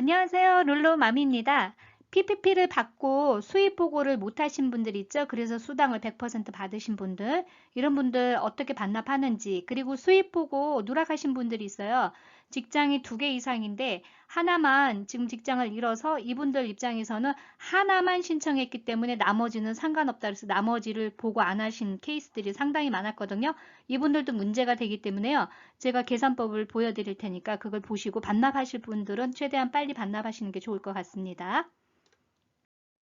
안녕하세요. 룰루맘입니다. PPP를 받고 수입 보고를 못 하신 분들 있죠? 그래서 수당을 100% 받으신 분들, 이런 분들 어떻게 반납하는지, 그리고 수입 보고 누락하신 분들이 있어요. 직장이 2개 이상인데 하나만 지금 직장을 잃어서 이분들 입장에서는 하나만 신청했기 때문에 나머지는 상관없다 그래서 나머지를 보고 안 하신 케이스들이 상당히 많았거든요. 이분들도 문제가 되기 때문에요. 제가 계산법을 보여드릴 테니까 그걸 보시고 반납하실 분들은 최대한 빨리 반납하시는 게 좋을 것 같습니다.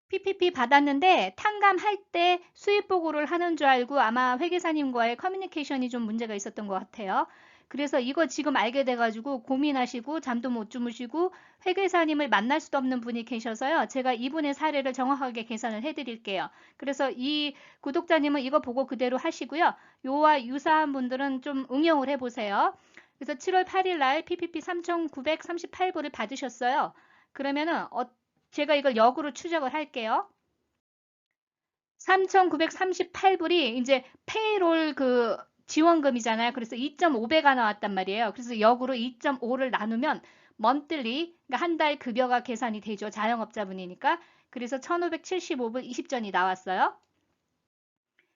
PPP 받았는데 탕감할 때 수입 보고를 하는 줄 알고 아마 회계사님과의 커뮤니케이션이 좀 문제가 있었던 것 같아요. 그래서 이거 지금 알게 돼가지고 고민하시고 잠도 못 주무시고 회계사님을 만날 수도 없는 분이 계셔서요. 제가 이분의 사례를 정확하게 계산을 해드릴게요. 그래서 이 구독자님은 이거 보고 그대로 하시고요. 요와 유사한 분들은 좀 응용을 해보세요. 그래서 7월 8일 날 PPP 3,938불을 받으셨어요. 그러면은 제가 이걸 역으로 추적을 할게요. 3,938불이 이제 페이롤 그 지원금이잖아요. 그래서 2.5배가 나왔단 말이에요. 그래서 역으로 2.5를 나누면 monthly, 그러니까 한 달 급여가 계산이 되죠. 자영업자분이니까. 그래서 1,575불 20전이 나왔어요.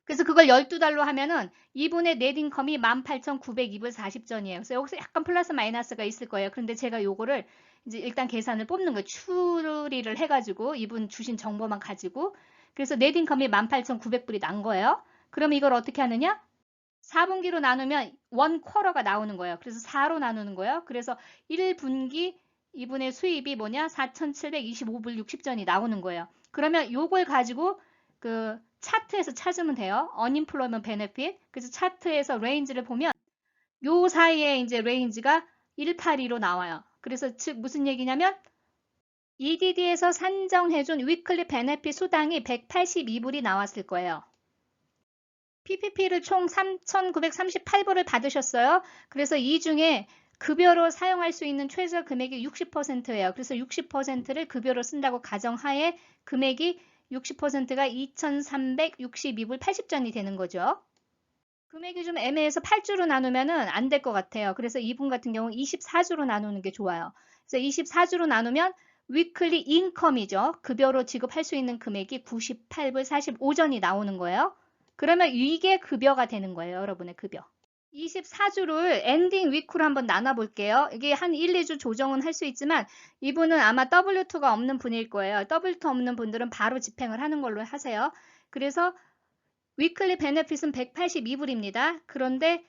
그래서 그걸 12달로 하면은 이분의 넷 인컴이 18,902불 40전이에요. 그래서 여기서 약간 플러스 마이너스가 있을 거예요. 그런데 제가 요거를 이제 일단 계산을 뽑는 거예요. 추리를 해가지고 이분 주신 정보만 가지고. 그래서 넷 인컴이 18,900불이 난 거예요. 그럼 이걸 어떻게 하느냐? 4분기로 나누면 원 쿼터가 나오는 거예요. 그래서 4로 나누는 거예요. 그래서 1분기 이분의 수입이 뭐냐? 4,725불 60전이 나오는 거예요. 그러면 요걸 가지고 그 차트에서 찾으면 돼요. Unemployment Benefit. 그래서 차트에서 레인지를 보면 요 사이에 이제 레인지가 182로 나와요. 그래서 즉 무슨 얘기냐면 EDD에서 산정해준 위클리 베네핏 수당이 182불이 나왔을 거예요. PPP를 총 3,938불을 받으셨어요. 그래서 이 중에 급여로 사용할 수 있는 최저 금액이 60%예요. 그래서 60%를 급여로 쓴다고 가정하에 금액이 60%가 2,362불 80전이 되는 거죠. 금액이 좀 애매해서 8주로 나누면은 안 될 것 같아요. 그래서 이분 같은 경우 24주로 나누는 게 좋아요. 그래서 24주로 나누면 위클리 인컴이죠. 급여로 지급할 수 있는 금액이 98불 45전이 나오는 거예요. 그러면 이게 급여가 되는 거예요. 여러분의 급여. 24주를 엔딩 위크로 한번 나눠볼게요. 이게 한 1, 2주 조정은 할 수 있지만 이분은 아마 W2가 없는 분일 거예요. W2 없는 분들은 바로 집행을 하는 걸로 하세요. 그래서 위클리 베네핏은 182불입니다. 그런데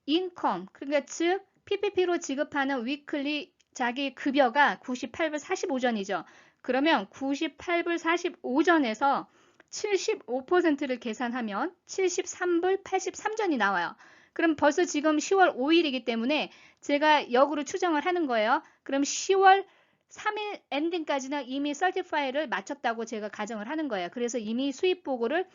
인컴, 그러니까 즉 PPP로 지급하는 위클리 자기 급여가 98불 45전이죠. 그러면 98불 45전에서 75%를 계산하면 73불 83전이 나와요. 그럼 벌써 지금 10월 5일이기 때문에 제가 역으로 추정을 하는 거예요. 그럼 10월 3일 엔딩까지는 이미 서티파이를 마쳤다고 제가 가정을 하는 거예요. 그래서 이미 수입 보고를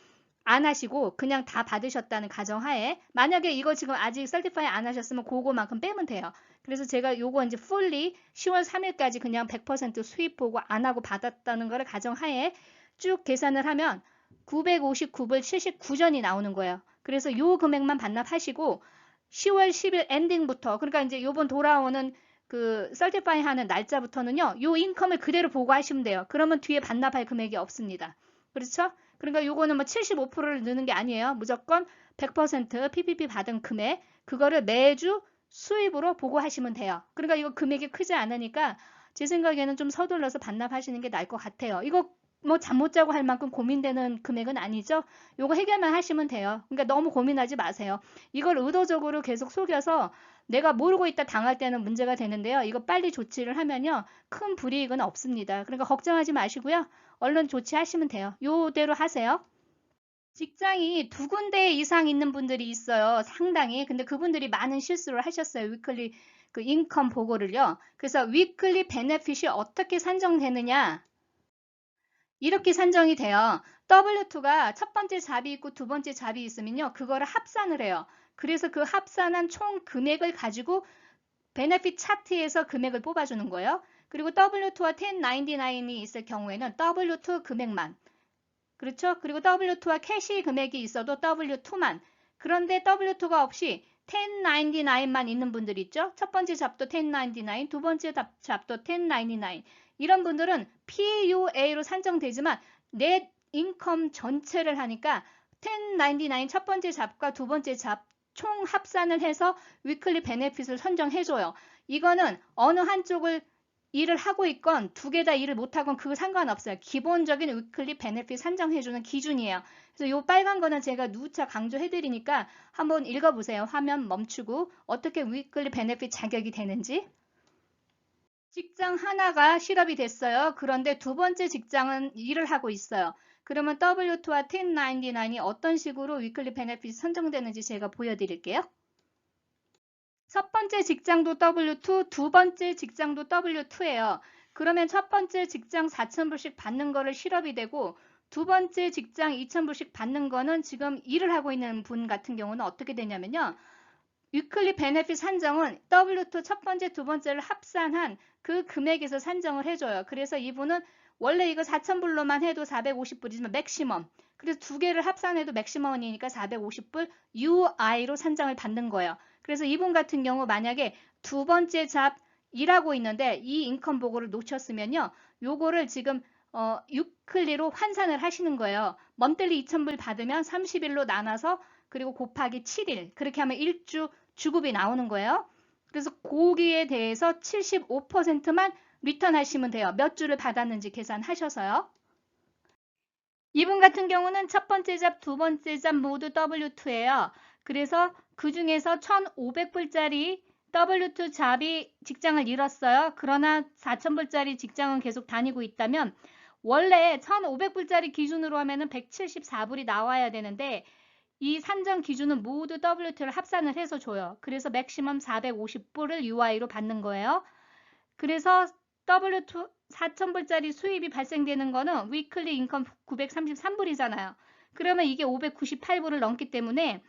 안 하시고 그냥 다 받으셨다는 가정하에 만약에 이거 지금 아직 설티파이 안 하셨으면 그거만큼 빼면 돼요. 그래서 제가 요거 이제 fully 10월 3일까지 그냥 100% 수입 보고 안 하고 받았다는 거를 가정하에 쭉 계산을 하면 959불 79전이 나오는 거예요. 그래서 요 금액만 반납하시고 10월 10일 엔딩부터 그러니까 이제 요번 돌아오는 그 설티파이 하는 날짜부터는요. 요 인컴을 그대로 보고 하시면 돼요. 그러면 뒤에 반납할 금액이 없습니다. 그렇죠? 그러니까 요거는 뭐 75%를 넣는 게 아니에요. 무조건 100% PPP 받은 금액 그거를 매주 수입으로 보고하시면 돼요. 그러니까 이거 금액이 크지 않으니까 제 생각에는 좀 서둘러서 반납하시는 게 나을 것 같아요. 이거 뭐 잠 못 자고 할 만큼 고민되는 금액은 아니죠. 요거 해결만 하시면 돼요. 그러니까 너무 고민하지 마세요. 이걸 의도적으로 계속 속여서 내가 모르고 있다 당할 때는 문제가 되는데요. 이거 빨리 조치를 하면요. 큰 불이익은 없습니다. 그러니까 걱정하지 마시고요. 얼른 조치하시면 돼요. 요대로 하세요. 직장이 2군데 이상 있는 분들이 있어요. 상당히. 근데 그분들이 많은 실수를 하셨어요. 위클리 그 인컴 보고를요. 그래서 위클리 베네핏이 어떻게 산정되느냐? 이렇게 산정이 돼요. W2가 첫 번째 잡이 있고 두 번째 잡이 있으면요. 그거를 합산을 해요. 그래서 그 합산한 총 금액을 가지고 베네핏 차트에서 금액을 뽑아주는 거예요. 그리고 W2와 1099이 있을 경우에는 W2 금액만. 그렇죠? 그리고 W2와 캐시 금액이 있어도 W2만. 그런데 W2가 없이 1099만 있는 분들 있죠? 첫 번째 잡도 1099, 두 번째 잡도 1099. 이런 분들은 PUA로 산정되지만 넷 인컴 전체를 하니까 1099 첫 번째 잡과 두 번째 잡 총 합산을 해서 위클리 베네핏을 선정해줘요. 이거는 어느 한쪽을 일을 하고 있건 두 개 다 일을 못하건 그거 상관없어요. 기본적인 위클리 베네핏 산정해주는 기준이에요. 그래서 요 빨간 거는 제가 누차 강조해드리니까 한번 읽어보세요. 화면 멈추고 어떻게 위클리 베네핏 자격이 되는지. 직장 하나가 실업이 됐어요. 그런데 두 번째 직장은 일을 하고 있어요. 그러면 W2와 1099이 어떤 식으로 위클리 베네핏이 선정되는지 제가 보여드릴게요. 첫 번째 직장도 W2, 두 번째 직장도 W2예요. 그러면 첫 번째 직장 4,000불씩 받는 거를 실업이 되고 두 번째 직장 2,000불씩 받는 거는 지금 일을 하고 있는 분 같은 경우는 어떻게 되냐면요. 위클리 베네핏 산정은 W2 첫 번째, 두 번째를 합산한 그 금액에서 산정을 해줘요. 그래서 이분은 원래 이거 4,000불로만 해도 450불이지만 맥시멈. 그래서 두 개를 합산해도 맥시멈이니까 450불 UI로 산정을 받는 거예요. 그래서 이분 같은 경우 만약에 두 번째 잡 일하고 있는데 이 인컴 보고를 놓쳤으면요. 요거를 지금 위클리로 환산을 하시는 거예요. 먼틀리 2,000불 받으면 30일로 나눠서 그리고 곱하기 7일 그렇게 하면 1주 주급이 나오는 거예요. 그래서 거기에 대해서 75%만 리턴 하시면 돼요. 몇 주를 받았는지 계산하셔서요. 이분 같은 경우는 첫 번째 잡, 두 번째 잡 모두 W2예요. 그래서 그 중에서 1,500불짜리 W2 잡이 직장을 잃었어요. 그러나 4,000불짜리 직장은 계속 다니고 있다면 원래 1,500불짜리 기준으로 하면 174불이 나와야 되는데 이 산정 기준은 모두 W2를 합산을 해서 줘요. 그래서 맥시멈 450불을 UI로 받는 거예요. 그래서 W2 4,000불짜리 수입이 발생되는 거는 위클리 인컴 933불이잖아요. 그러면 이게 598불을 넘기 때문에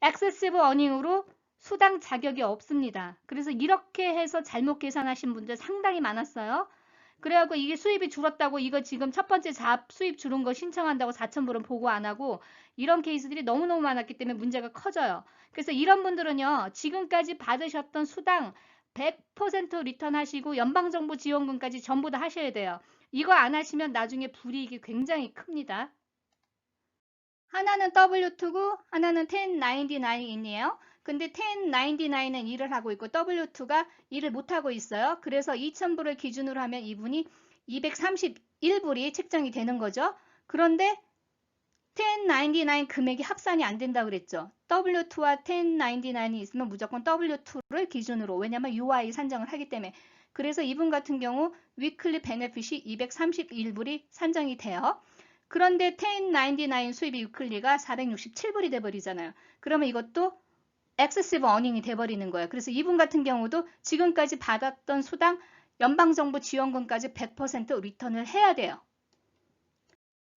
액세시브 어닝으로 수당 자격이 없습니다. 그래서 이렇게 해서 잘못 계산하신 분들 상당히 많았어요. 그래갖고 이게 수입이 줄었다고 이거 지금 첫 번째 잡 수입 줄은 거 신청한다고 4,000불은 보고 안 하고 이런 케이스들이 너무너무 많았기 때문에 문제가 커져요. 그래서 이런 분들은요. 지금까지 받으셨던 수당 100% 리턴 하시고 연방정부 지원금까지 전부 다 하셔야 돼요. 이거 안 하시면 나중에 불이익이 굉장히 큽니다. 하나는 W2고 하나는 1099이네요. 근데 1099은 일을 하고 있고 W2가 일을 못하고 있어요. 그래서 2,000불을 기준으로 하면 이분이 231불이 책정이 되는 거죠. 그런데 1099 금액이 합산이 안 된다 그랬죠. W2와 1099이 있으면 무조건 W2를 기준으로 왜냐면 UI 산정을 하기 때문에 그래서 이분 같은 경우 위클리 베네핏이 231불이 산정이 돼요. 그런데 1099 수입이 위클리가 467불이 돼버리잖아요. 그러면 이것도 액세시브 어닝이 돼버리는 거예요. 그래서 이분 같은 경우도 지금까지 받았던 수당 연방정부 지원금까지 100% 리턴을 해야 돼요.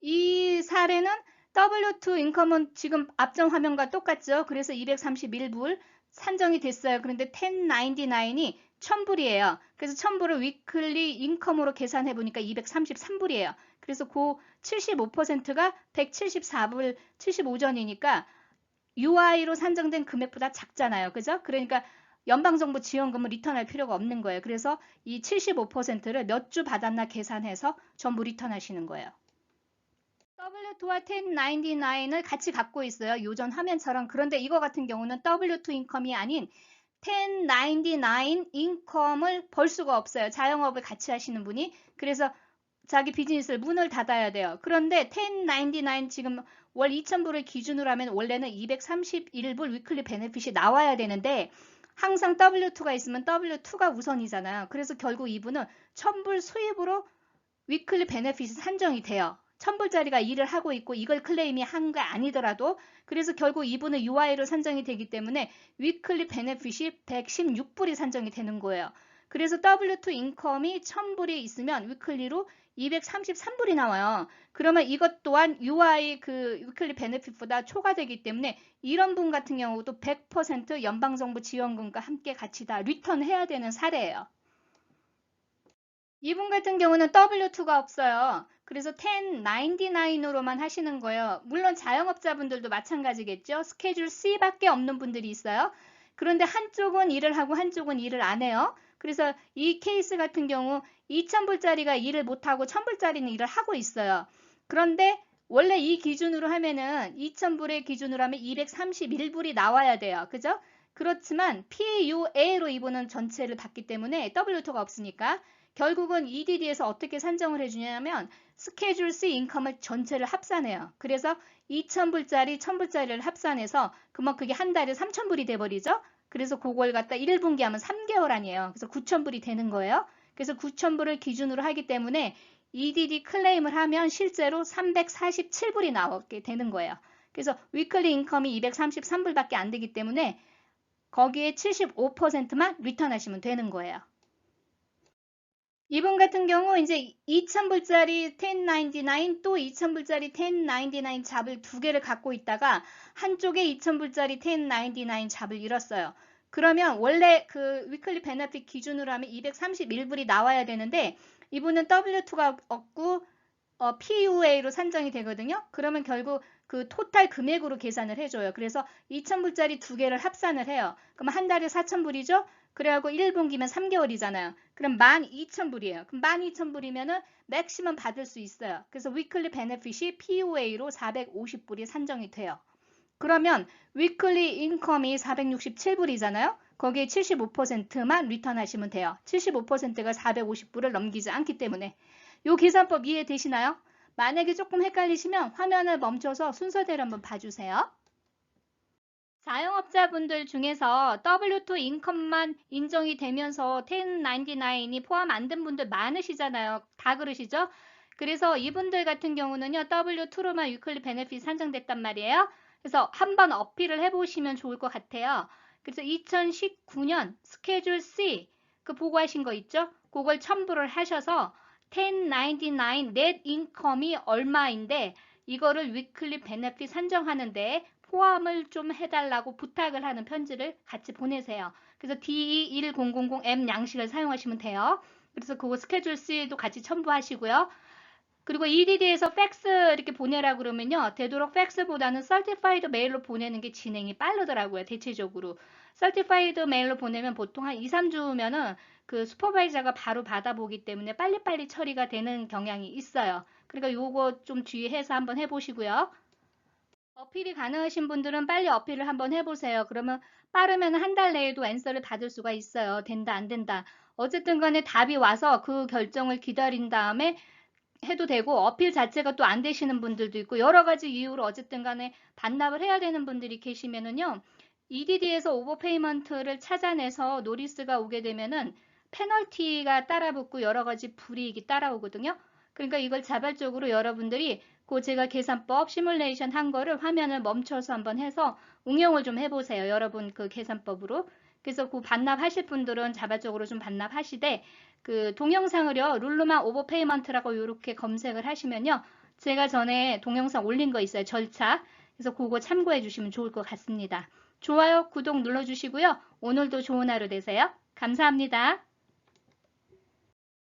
이 사례는 W2 인컴은 지금 앞전 화면과 똑같죠. 그래서 231불 산정이 됐어요. 그런데 1099이 1,000불이에요. 그래서 1,000불을 위클리 인컴으로 계산해 보니까 233불이에요. 그래서 그 75%가 174불 75전이니까 UI로 산정된 금액보다 작잖아요. 그죠? 그러니까 연방정부 지원금을 리턴할 필요가 없는 거예요. 그래서 이 75%를 몇 주 받았나 계산해서 전부 리턴하시는 거예요. W2와 1099을 같이 갖고 있어요. 요전 화면처럼. 그런데 이거 같은 경우는 W2 인컴이 아닌 1099 인컴을 벌 수가 없어요. 자영업을 같이 하시는 분이. 그래서 자기 비즈니스를 문을 닫아야 돼요. 그런데 1099 지금 월 2,000불을 기준으로 하면 원래는 231불 위클리 베네핏이 나와야 되는데 항상 W2가 있으면 W2가 우선이잖아요. 그래서 결국 이분은 1,000불 수입으로 위클리 베네핏이 산정이 돼요. 1,000불짜리가 일을 하고 있고 이걸 클레임이 한 게 아니더라도 그래서 결국 이분은 UI로 산정이 되기 때문에 위클리 베네핏이 116불이 산정이 되는 거예요. 그래서 W2 인컴이 1,000불이 있으면 위클리로 233불이 나와요. 그러면 이것 또한 UI 그 위클리 베네핏보다 초과되기 때문에 이런 분 같은 경우도 100% 연방정부 지원금과 함께 같이 다 리턴해야 되는 사례예요. 이분 같은 경우는 W2가 없어요. 그래서 1099으로만 하시는 거예요. 물론 자영업자분들도 마찬가지겠죠. 스케줄 C밖에 없는 분들이 있어요. 그런데 한쪽은 일을 하고 한쪽은 일을 안 해요. 그래서 이 케이스 같은 경우 2,000불짜리가 일을 못하고 1,000불짜리는 일을 하고 있어요. 그런데 원래 이 기준으로 하면은 2,000불의 기준으로 하면 231불이 나와야 돼요. 그죠? 그렇지만 PUA로 이분은 전체를 받기 때문에 W2가 없으니까 결국은 EDD에서 어떻게 산정을 해주냐면 스케줄 C 인컴을 전체를 합산해요. 그래서 2,000불짜리, 1,000불짜리를 합산해서 그러면 그게 한 달에 3,000불이 돼버리죠. 그래서 그걸 갖다 1분기 하면 3개월 아니에요. 그래서 9,000불이 되는 거예요. 그래서 9,000불을 기준으로 하기 때문에 EDD 클레임을 하면 실제로 347불이 나오게 되는 거예요. 그래서 위클리 인컴이 233불밖에 안 되기 때문에 거기에 75%만 리턴하시면 되는 거예요. 이분 같은 경우 이제 2,000불짜리 1099 또 2,000불짜리 1099 잡을 두 개를 갖고 있다가 한쪽에 2,000불짜리 1099 잡을 잃었어요. 그러면 원래 그 위클리 베너핏 기준으로 하면 231불이 나와야 되는데 이분은 W2가 없고 PUA로 산정이 되거든요. 그러면 결국 그 토탈 금액으로 계산을 해줘요. 그래서 2,000불짜리 두 개를 합산을 해요. 그럼 한 달에 4,000불이죠? 그래갖고 1분기면 3개월이잖아요. 그럼 12,000불이에요. 그럼 12,000불이면은 맥시멈 받을 수 있어요. 그래서 위클리 베네핏이 PUA로 450불이 산정이 돼요. 그러면 위클리 인컴이 467불이잖아요. 거기에 75%만 리턴하시면 돼요. 75%가 450불을 넘기지 않기 때문에. 이 계산법 이해되시나요? 만약에 조금 헷갈리시면 화면을 멈춰서 순서대로 한번 봐주세요. 자영업자분들 중에서 W2 인컴만 인정이 되면서 1099이 포함 안 된 분들 많으시잖아요. 다 그러시죠? 그래서 이분들 같은 경우는요, W2로만 위클리 베네핏 산정됐단 말이에요. 그래서 한번 어필을 해보시면 좋을 것 같아요. 그래서 2019년 스케줄 C, 그 보고하신 거 있죠? 그걸 첨부를 하셔서 1099 넷 인컴이 얼마인데 이거를 위클리 베네핏 산정하는데 포함을 좀 해달라고 부탁을 하는 편지를 같이 보내세요. 그래서 D1000M 양식을 사용하시면 돼요. 그래서 그거 스케줄 C도 같이 첨부하시고요. 그리고 EDD에서 팩스 이렇게 보내라 그러면요. 되도록 팩스보다는 Certified 메일로 보내는 게 진행이 빠르더라고요. 대체적으로. Certified 메일로 보내면 보통 한 2, 3주면은 그 슈퍼바이저가 바로 받아보기 때문에 빨리빨리 처리가 되는 경향이 있어요. 그러니까 요거 좀 주의해서 한번 해보시고요. 어필이 가능하신 분들은 빨리 어필을 한번 해보세요. 그러면 빠르면 한 달 내에도 앤서를 받을 수가 있어요. 된다, 안 된다. 어쨌든 간에 답이 와서 그 결정을 기다린 다음에 해도 되고 어필 자체가 또 안 되시는 분들도 있고 여러 가지 이유로 어쨌든 간에 반납을 해야 되는 분들이 계시면은요. EDD에서 오버페이먼트를 찾아내서 노리스가 오게 되면은 페널티가 따라붙고 여러 가지 불이익이 따라오거든요. 그러니까 이걸 자발적으로 여러분들이 그 제가 계산법 시뮬레이션 한 거를 화면을 멈춰서 한번 해서 응용을 좀 해보세요. 여러분 그 계산법으로. 그래서 그 반납하실 분들은 자발적으로 좀 반납하시되 그 동영상을요. 룰루만 오버페이먼트라고 이렇게 검색을 하시면요. 제가 전에 동영상 올린 거 있어요. 절차. 그래서 그거 참고해 주시면 좋을 것 같습니다. 좋아요, 구독 눌러주시고요. 오늘도 좋은 하루 되세요. 감사합니다.